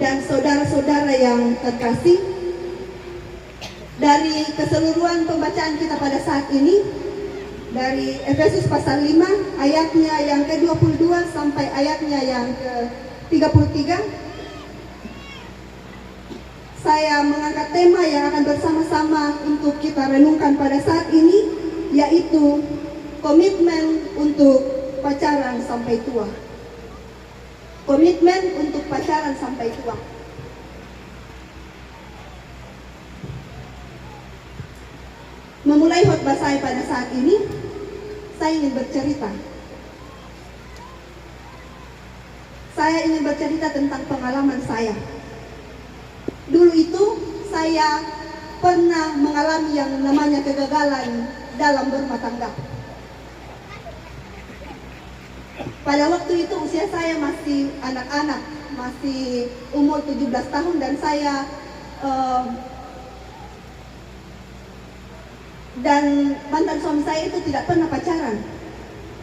dan saudara-saudara yang terkasih, dari keseluruhan pembacaan kita pada saat ini, dari Efesus pasal 5 ayatnya yang ke-22 sampai ayatnya yang ke-33, saya mengangkat tema yang akan bersama-sama untuk kita renungkan pada saat ini, yaitu komitmen untuk pacaran sampai tua. Komitmen untuk pacaran sampai tua. Memulai khotbah saya pada saat ini, saya ingin bercerita. Saya ingin bercerita tentang pengalaman saya. Dulu itu saya pernah mengalami yang namanya kegagalan dalam berumah tangga. Pada waktu itu usia saya masih anak-anak, masih umur 17 tahun, dan saya dan mantan suami saya itu tidak pernah pacaran.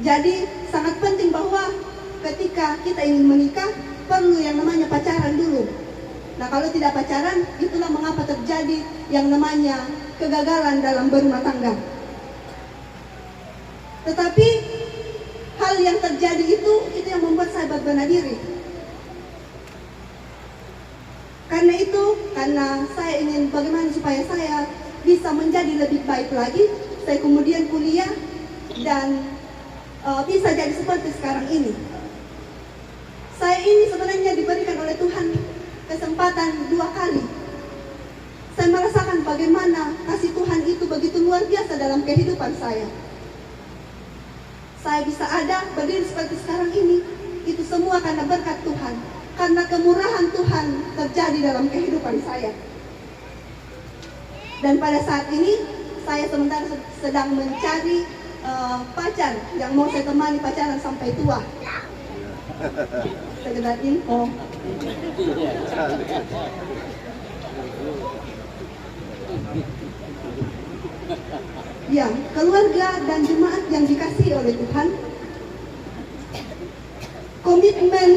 Jadi sangat penting bahwa ketika kita ingin menikah, perlu yang namanya pacaran dulu. Nah, kalau tidak pacaran, itulah mengapa terjadi yang namanya kegagalan dalam berumah tangga. Tetapi hal yang terjadi itu yang membuat saya berbenah diri. Karena saya ingin bagaimana supaya saya bisa menjadi lebih baik lagi, saya kemudian kuliah dan bisa jadi seperti sekarang ini. Saya ini sebenarnya diberikan oleh Tuhan kesempatan 2 kali. Saya merasakan bagaimana kasih Tuhan itu begitu luar biasa dalam kehidupan saya. Saya bisa ada berdiri seperti sekarang ini, itu semua karena berkat Tuhan, karena kemurahan Tuhan terjadi dalam kehidupan saya. Dan pada saat ini, saya sementara sedang mencari pacar yang mau saya temani pacaran sampai tua. Sekedar info. Ya, keluarga dan jemaat yang dikasihi oleh Tuhan, komitmen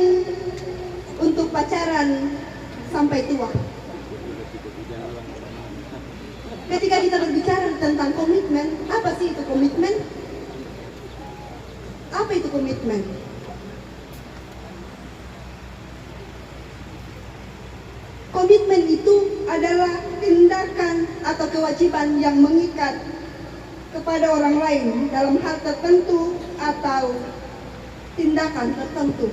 untuk pacaran sampai tua. Ketika kita berbicara tentang komitmen, apa sih itu komitmen? Apa itu komitmen? Komitmen itu adalah tindakan atau kewajiban yang mengikat kepada orang lain dalam hal tertentu atau tindakan tertentu.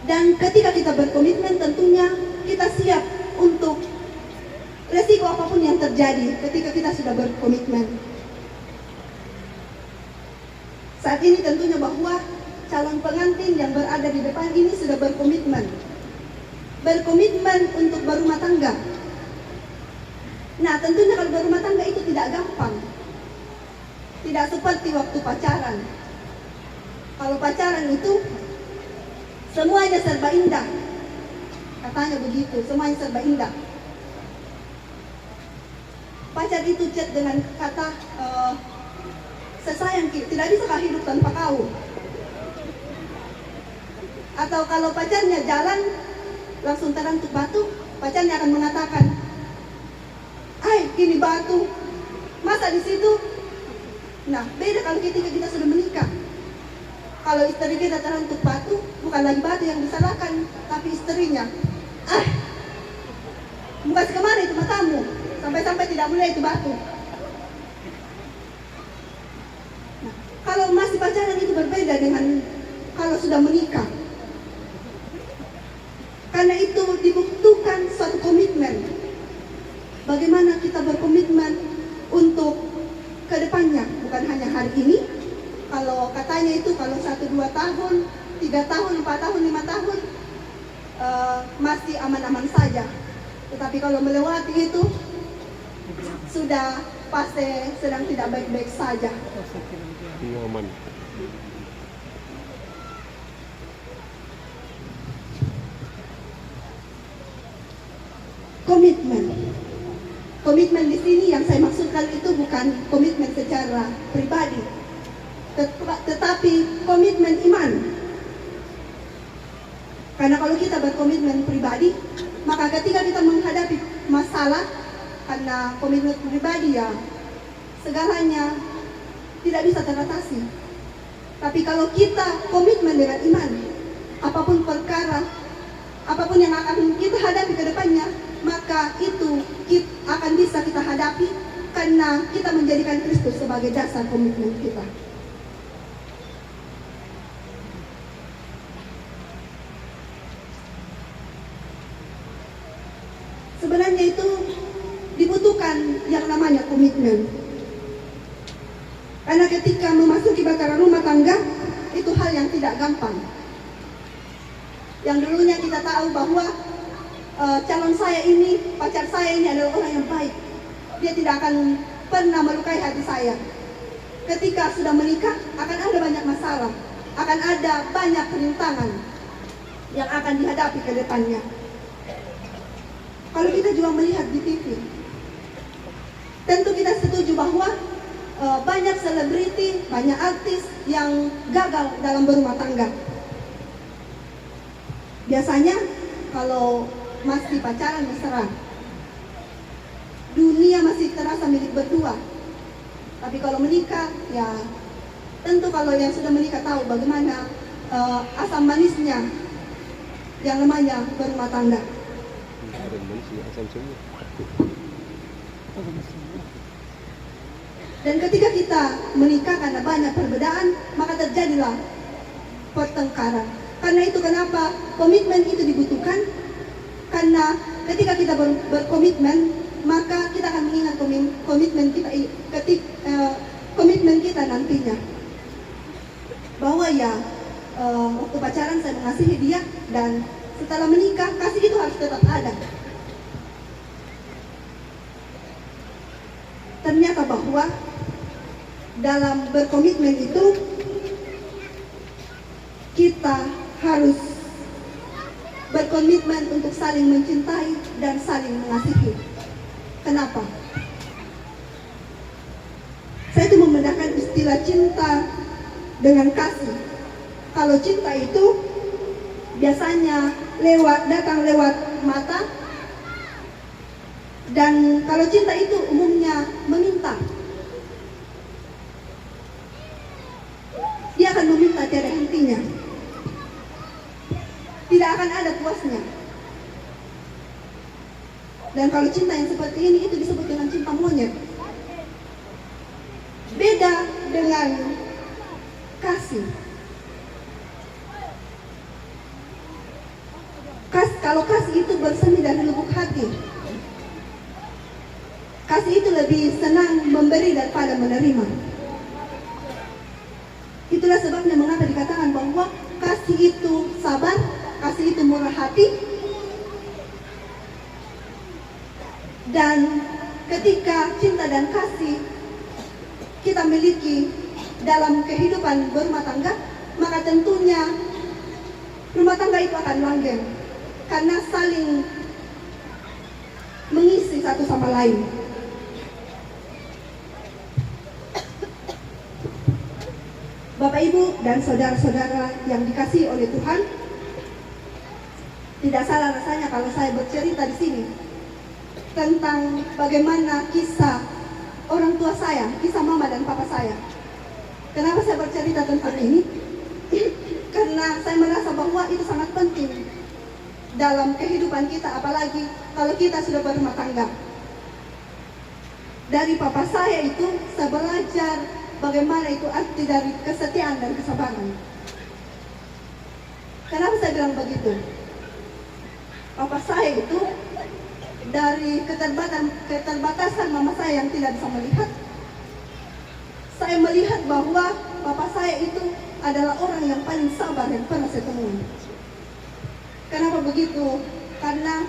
Dan ketika kita berkomitmen, tentunya kita siap untuk resiko apapun yang terjadi ketika kita sudah berkomitmen. Saat ini tentunya bahwa calon pengantin yang berada di depan ini sudah berkomitmen. Berkomitmen untuk berumah tangga. Nah, tentunya kalau berumah tangga itu tidak gampang. Tidak seperti waktu pacaran. Kalau pacaran itu semuanya serba indah. Katanya begitu, semuanya serba indah. Pacar itu chat dengan kata sesayang, tidak bisa hidup tanpa kau. Atau kalau pacarnya jalan langsung terantuk batu, pacarnya akan mengatakan, "Ay, ini batu, masa di situ?" Nah, beda kalau ketika kita sudah menikah. Kalau istri kita terantuk batu, bukan lagi batu yang disalahkan, tapi istrinya. Bukan kemana itu matamu, sampai-sampai tidak mulai itu batu. Nah, kalau masih pacaran itu berbeda dengan kalau sudah menikah. Karena itu dibutuhkan suatu komitmen. Bagaimana kita berkomitmen untuk kedepannya, bukan hanya hari ini. Kalau katanya itu kalau 1-2 tahun, 3 tahun, 4 tahun, 5 tahun masih aman-aman saja. Tetapi kalau melewati itu sudah pasti sedang tidak baik-baik saja. Aman. Komitmen. Komitmen di sini yang saya maksudkan itu bukan komitmen secara pribadi, tetapi komitmen iman. Karena kalau kita berkomitmen pribadi, maka ketika kita menghadapi masalah, karena komitmen pribadi ya segalanya tidak bisa teratasi. Tapi kalau kita komitmen dengan iman, apapun perkara, apapun yang akan kita hadapi ke depannya, maka itu akan bisa kita hadapi karena kita menjadikan Kristus sebagai dasar komitmen kita. Sebenarnya itu dibutuhkan yang namanya komitmen. Karena ketika memasuki bakaran rumah tangga, itu hal yang tidak gampang. Yang dulunya kita tahu bahwa calon saya ini, pacar saya ini adalah orang yang baik. Dia tidak akan pernah melukai hati saya. Ketika sudah menikah, akan ada banyak masalah, akan ada banyak perintangan yang akan dihadapi ke depannya. Kalau kita juga melihat di TV, tentu kita setuju bahwa banyak selebriti, banyak artis yang gagal dalam berumah tangga. Biasanya kalau masih pacaran mesra, dunia masih terasa milik berdua. Tapi kalau menikah, ya tentu kalau yang sudah menikah tahu bagaimana asam manisnya yang namanya berumah tangga. Ada manisnya asam semua. Dan ketika kita menikah karena banyak perbedaan, maka terjadilah pertengkaran. Karena itu kenapa komitmen itu dibutuhkan. Karena ketika kita berkomitmen, maka kita akan mengingat komitmen kita komitmen kita nantinya. Bahwa ya waktu pacaran saya mengasihi dia, dan setelah menikah kasih itu harus tetap ada. Ternyata bahwa dalam berkomitmen itu kita harus berkomitmen untuk saling mencintai dan saling mengasihi. Kenapa? Saya itu membedakan istilah cinta dengan kasih. Kalau cinta itu biasanya datang lewat mata, dan kalau cinta itu umumnya meminta. Dia akan meminta tiada hentinya. Tidak akan ada puasnya. Dan kalau cinta yang seperti ini itu disebut dengan cinta monyet. Beda dengan kasih. Kalau kasih itu bersemi dari lubuk hati. Kasih itu lebih senang memberi daripada menerima. Itulah sebabnya mengapa dikatakan bahwa kasih itu sabar, kasih itu murah hati. Dan ketika cinta dan kasih kita miliki dalam kehidupan berumah tangga, maka tentunya rumah tangga itu akan langgeng karena saling mengisi satu sama lain. Bapak, Ibu, dan saudara-saudara yang dikasihi oleh Tuhan, tidak salah rasanya kalau saya bercerita di sini tentang bagaimana kisah orang tua saya, kisah mama dan papa saya. Kenapa saya bercerita tentang ini? Karena saya merasa bahwa itu sangat penting dalam kehidupan kita, apalagi kalau kita sudah berumah tangga. Dari papa saya itu saya belajar bagaimana itu arti dari kesetiaan dan kesabaran. Kenapa saya bilang begitu? Papa saya itu dari keterbatasan mama saya yang tidak bisa melihat, saya melihat bahwa papa saya itu adalah orang yang paling sabar yang pernah saya temui. Kenapa begitu? Karena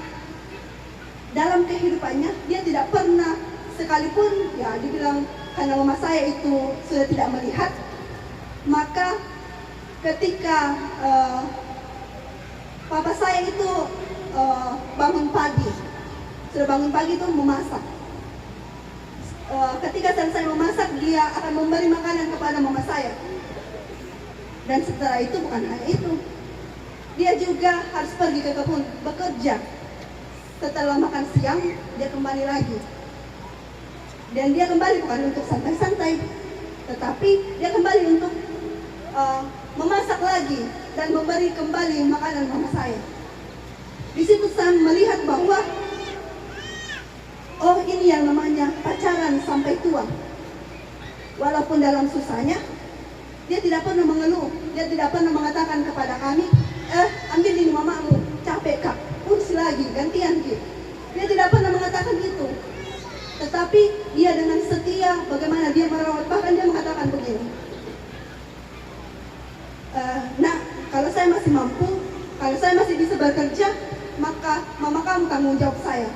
dalam kehidupannya dia tidak pernah sekalipun ya dibilang, karena mama saya itu sudah tidak melihat, maka ketika papa saya itu bangun pagi, sudah bangun pagi itu memasak. Ketika selesai memasak, dia akan memberi makanan kepada mama saya. Dan setelah itu bukan hanya itu, dia juga harus pergi ke kebun bekerja. Setelah makan siang, dia kembali lagi. Dan dia kembali bukan untuk santai-santai, tetapi dia kembali untuk memasak lagi dan memberi kembali makanan mama saya. Di situ saya melihat bahwa oh, ini yang namanya pacaran sampai tua. Walaupun dalam susahnya, dia tidak pernah mengeluh, dia tidak pernah mengatakan kepada kami, ambil ini mamamu, capek kak, kursi lagi, gantian gitu. Dia tidak pernah mengatakan itu. Tetapi dia dengan setia bagaimana dia merawat, bahkan dia mengatakan begini, nah kalau saya masih mampu, kalau saya masih bisa bekerja, maka mama kamu tanggung jawab saya.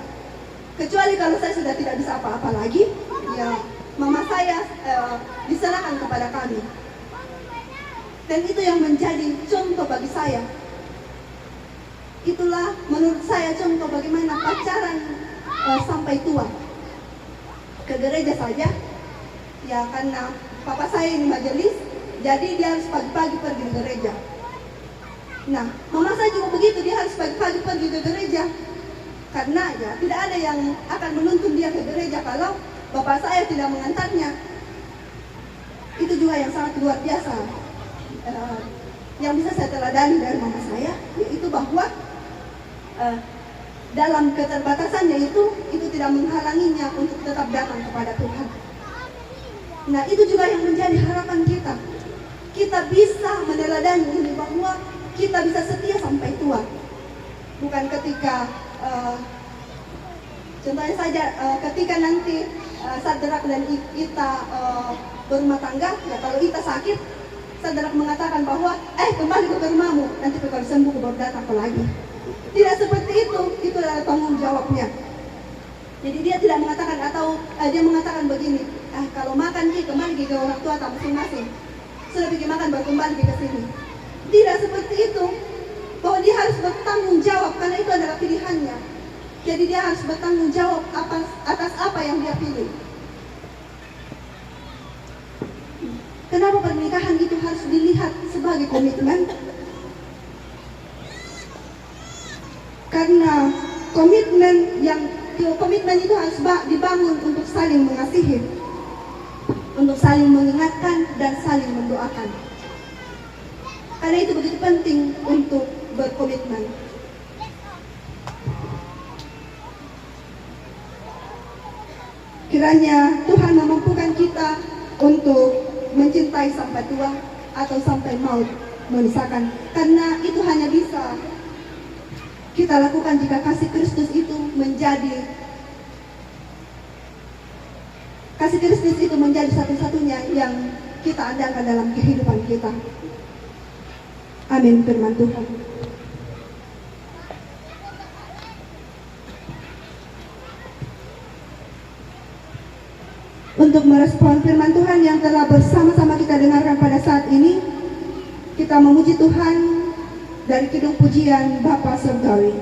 Kecuali kalau saya sudah tidak bisa apa-apa lagi, ya mama saya diserahkan kepada kami. Dan itu yang menjadi contoh bagi saya. Itulah menurut saya contoh bagaimana pacaran sampai tua. Ke gereja saja, ya karena papa saya ini majelis, jadi dia harus pagi-pagi pergi ke gereja. Nah, mama saya juga begitu, dia harus pagi-pagi pergi ke gereja. Karena ya tidak ada yang akan menuntun dia ke gereja kalau bapak saya tidak mengantarnya. Itu juga yang sangat luar biasa. Yang bisa saya teladani dari mama saya, yaitu bahwa dalam keterbatasannya itu tidak menghalanginya untuk tetap datang kepada Tuhan. Nah, itu juga yang menjadi harapan kita. Kita bisa meneladani ini bahwa kita bisa setia sampai tua. Bukan ketika contohnya saja ketika nanti Sadrak dan Ita berumah tangga, ya kalau Ita sakit, Sadrak mengatakan bahwa kembali ke rumahmu, nanti kalau sembuh baru datang lagi. Tidak seperti itu adalah tanggung jawabnya. Jadi dia tidak mengatakan atau dia mengatakan begini, kalau makan kembali ke orang tua masing-masing. Sudah bikin makan baru kembali ke sini. Tidak seperti itu. Bahwa dia harus bertanggung jawab karena itu adalah pilihannya. Jadi dia harus bertanggung jawab atas apa yang dia pilih. Kenapa pernikahan itu harus dilihat sebagai komitmen? Karena komitmen itu harus dibangun untuk saling mengasihi, untuk saling mengingatkan dan saling mendoakan. Karena itu begitu penting untuk berkomitmen. Kiranya Tuhan memampukan kita untuk mencintai sampai tua atau sampai maut memisahkan. Karena itu hanya bisa kita lakukan jika kasih Kristus itu menjadi satu-satunya yang kita andalkan dalam kehidupan kita. Amin, firman Tuhan. Untuk merespon firman Tuhan yang telah bersama-sama kita dengarkan pada saat ini, kita memuji Tuhan dari kidung pujian Bapa Surgawi.